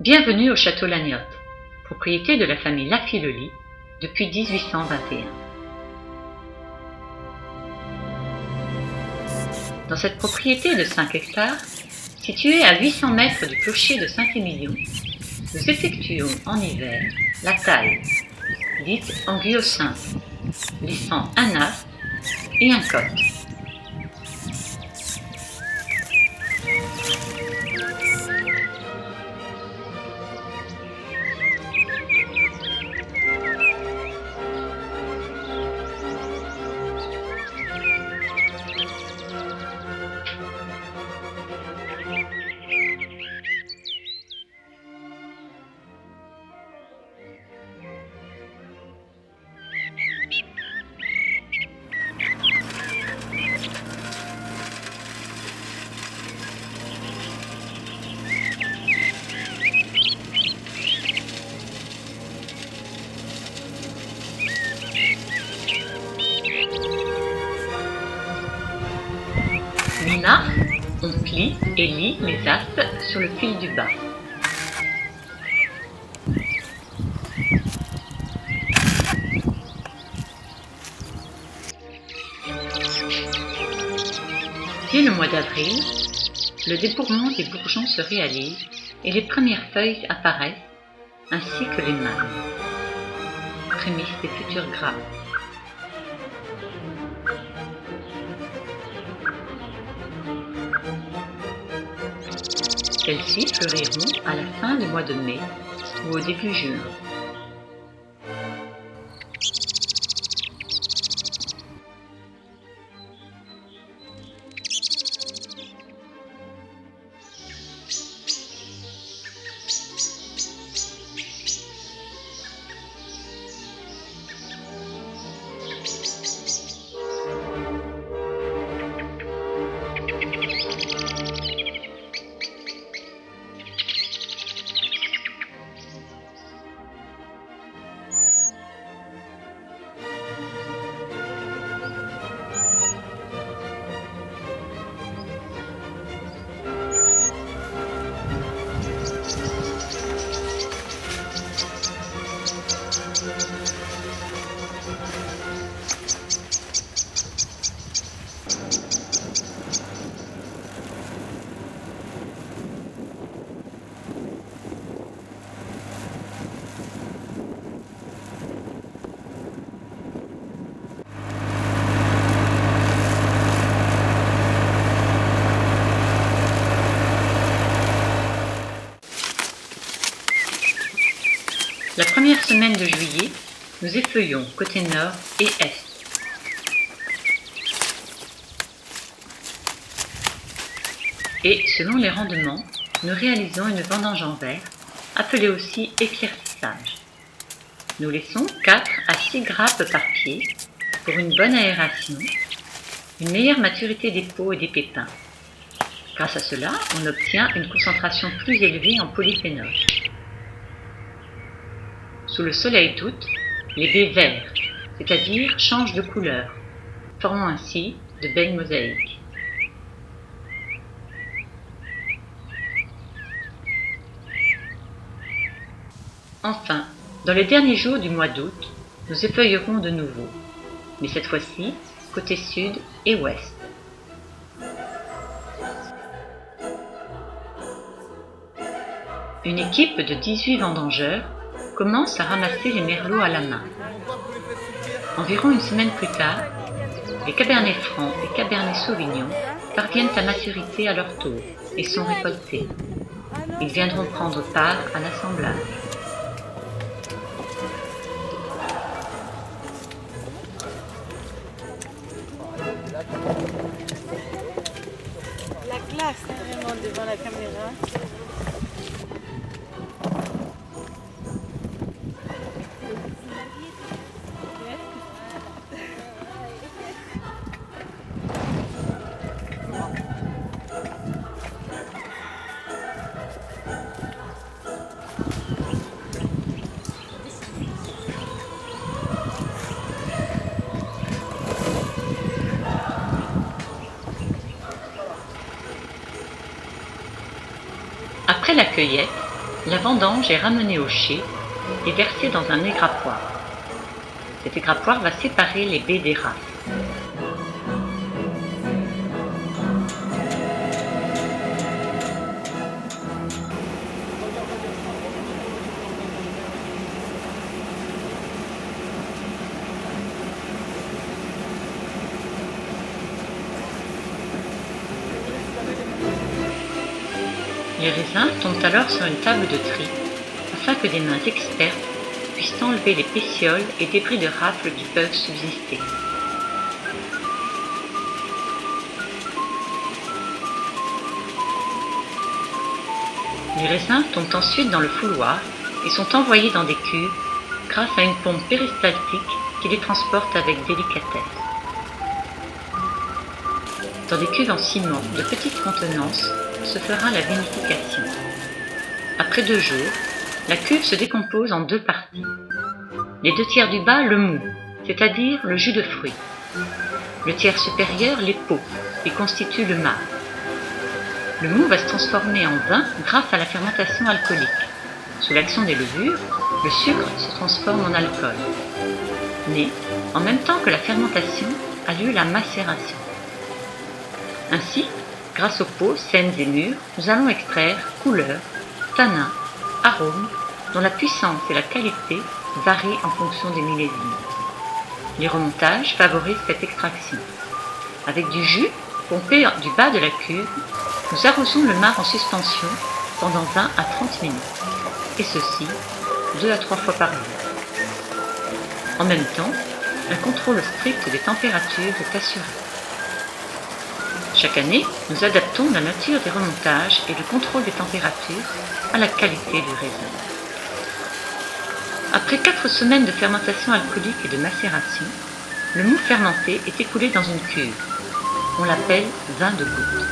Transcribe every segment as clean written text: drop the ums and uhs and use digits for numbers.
Bienvenue au château Lagnotte, propriété de la famille Lafiloli depuis 1821. Dans cette propriété de 5 hectares, située à 800 mètres du clocher de Saint-Émilion, nous effectuons en hiver la taille, dite en guillocin, laissant un as et un cote. Nina, on plie et lie les astes sur le fil du bas. Dès le mois d'avril, le débourrement des bourgeons se réalise et les premières feuilles apparaissent, ainsi que les mâles, prémices des futures grappes. Celles-ci fleuriront à la fin du mois de mai ou au début juin. La première semaine de juillet, nous effeuillons côté nord et est. Et selon les rendements, nous réalisons une vendange en verre, appelée aussi éclaircissage. Nous laissons 4 à 6 grappes par pied pour une bonne aération, une meilleure maturité des peaux et des pépins. Grâce à cela, on obtient une concentration plus élevée en polyphénol. Sous le soleil d'août, les baies verts, c'est-à-dire changent de couleur, formant ainsi de belles mosaïques. Enfin, dans les derniers jours du mois d'août, nous effeuillerons de nouveau, mais cette fois-ci côté sud et ouest. Une équipe de 18 vendangeurs commence à ramasser les merlots à la main. Environ une semaine plus tard, les Cabernet Franc et Cabernet Sauvignon parviennent à maturité à leur tour et sont récoltés. Ils viendront prendre part à l'assemblage. La classe vraiment devant la caméra. Après la cueillette, La vendange est ramenée au chai et versée dans un égrappoir. Cet égrappoir va séparer les baies des rafles. Les raisins tombent alors sur une table de tri afin que des mains expertes puissent enlever les pétioles et débris de rafle qui peuvent subsister. Les raisins tombent ensuite dans le fouloir et sont envoyés dans des cuves grâce à une pompe péristaltique qui les transporte avec délicatesse. Dans des cuves en ciment de petite contenance se fera la vinification. Après 2 jours, la cuve se décompose en 2 parties. Les 2 tiers du bas, le mou, c'est-à-dire le jus de fruits. Le tiers supérieur, les peaux, qui constituent le marc. Le mou va se transformer en vin grâce à la fermentation alcoolique. Sous l'action des levures, le sucre se transforme en alcool. Mais, en même temps que la fermentation, a lieu la macération. Ainsi, grâce aux peaux saines et mûres, nous allons extraire couleur, tanin, arômes, dont la puissance et la qualité varient en fonction des millésimes. Les remontages favorisent cette extraction. Avec du jus pompé du bas de la cuve, nous arrosons le marc en suspension pendant 20 à 30 minutes, et ceci 2 à 3 fois par jour. En même temps, un contrôle strict des températures est assuré. Chaque année, nous adaptons la nature des remontages et le contrôle des températures à la qualité du raisin. Après 4 semaines de fermentation alcoolique et de macération, le mou fermenté est écoulé dans une cuve. On l'appelle vin de goutte.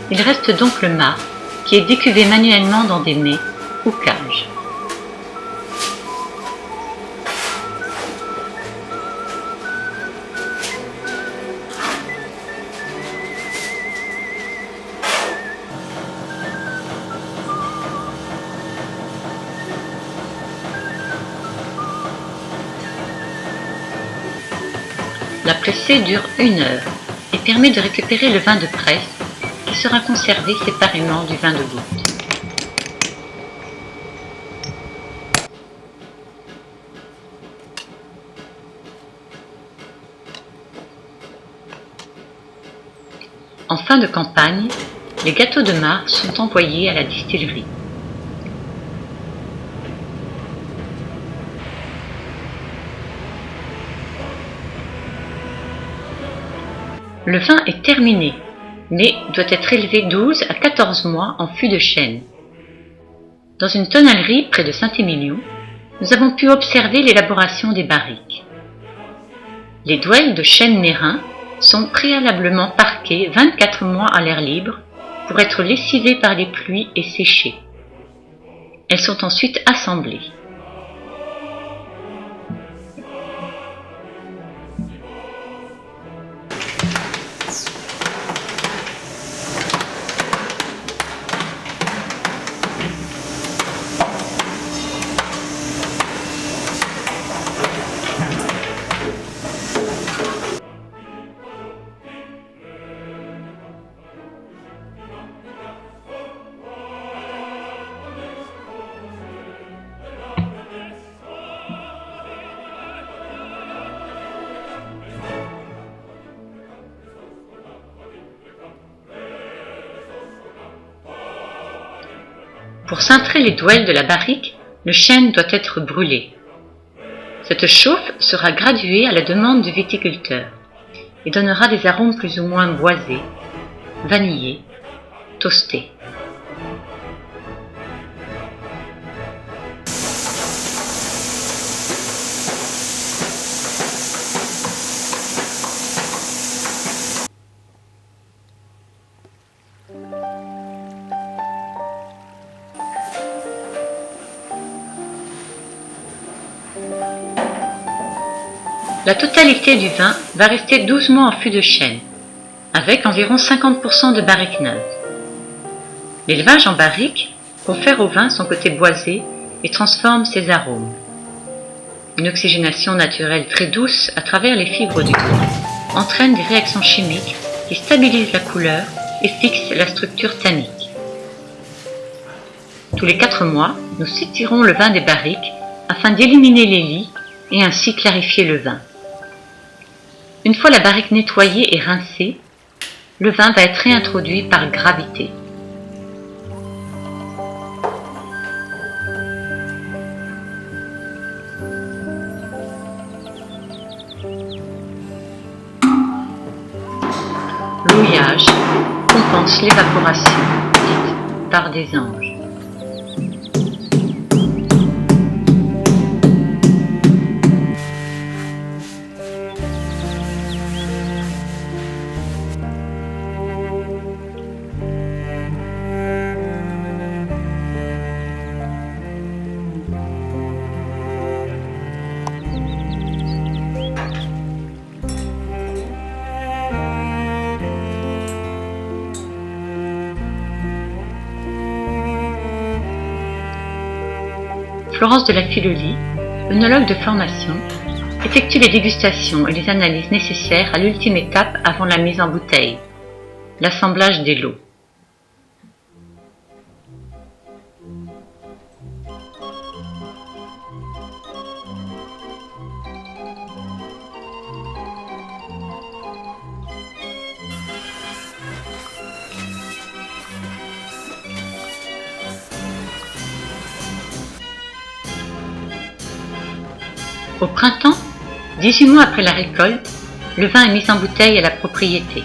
Il reste donc le marc qui est décuvé manuellement dans des mets ou cages. La pressée dure 1 heure et permet de récupérer le vin de presse qui sera conservé séparément du vin de goutte. En fin de campagne, les gâteaux de marc sont envoyés à la distillerie. Le vin est terminé, mais doit être élevé 12 à 14 mois en fût de chêne. Dans une tonnellerie près de Saint-Émilion, nous avons pu observer l'élaboration des barriques. Les douelles de chêne nérin sont préalablement parquées 24 mois à l'air libre pour être lessivées par les pluies et séchées. Elles sont ensuite assemblées. Pour cintrer les douelles de la barrique, le chêne doit être brûlé. Cette chauffe sera graduée à la demande du viticulteur et donnera des arômes plus ou moins boisés, vanillés, toastés. La totalité du vin va rester 12 mois en fût de chêne, avec environ 50% de barrique neuve. L'élevage en barrique confère au vin son côté boisé et transforme ses arômes. Une oxygénation naturelle très douce à travers les fibres du grain entraîne des réactions chimiques qui stabilisent la couleur et fixent la structure tannique. Tous les 4 mois, nous soutirons le vin des barriques afin d'éliminer les lies et ainsi clarifier le vin. Une fois la barrique nettoyée et rincée, le vin va être réintroduit par gravité. L'ouillage compense l'évaporation dite par des anges. Florence de la Filoli, œnologue de formation, effectue les dégustations et les analyses nécessaires à l'ultime étape avant la mise en bouteille, l'assemblage des lots. Au printemps, 18 mois après la récolte, le vin est mis en bouteille à la propriété.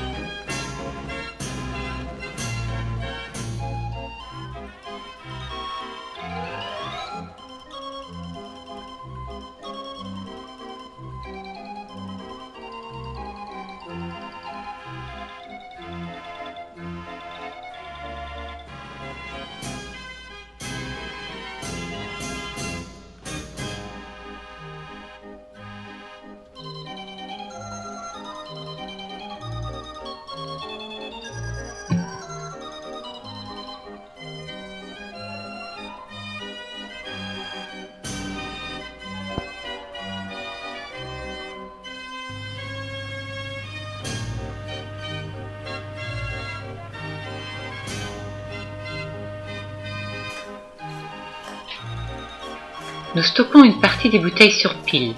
Nous stockons une partie des bouteilles sur pile.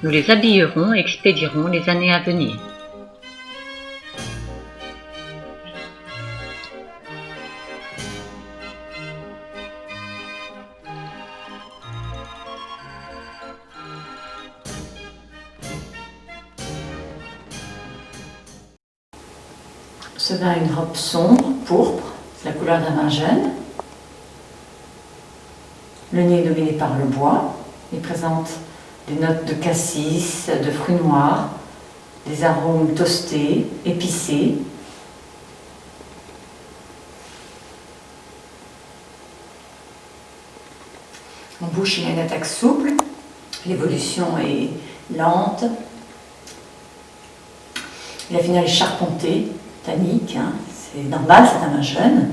Nous les habillerons et expédierons les années à venir. Ce vin a une robe sombre, pourpre, c'est la couleur d'un vin jeune. Le nez est dominé par le bois. Il présente des notes de cassis, de fruits noirs, des arômes toastés, épicés. En bouche, il y a une attaque souple. L'évolution est lente. La finale est charpentée, tannique. C'est normal, c'est un vin jeune.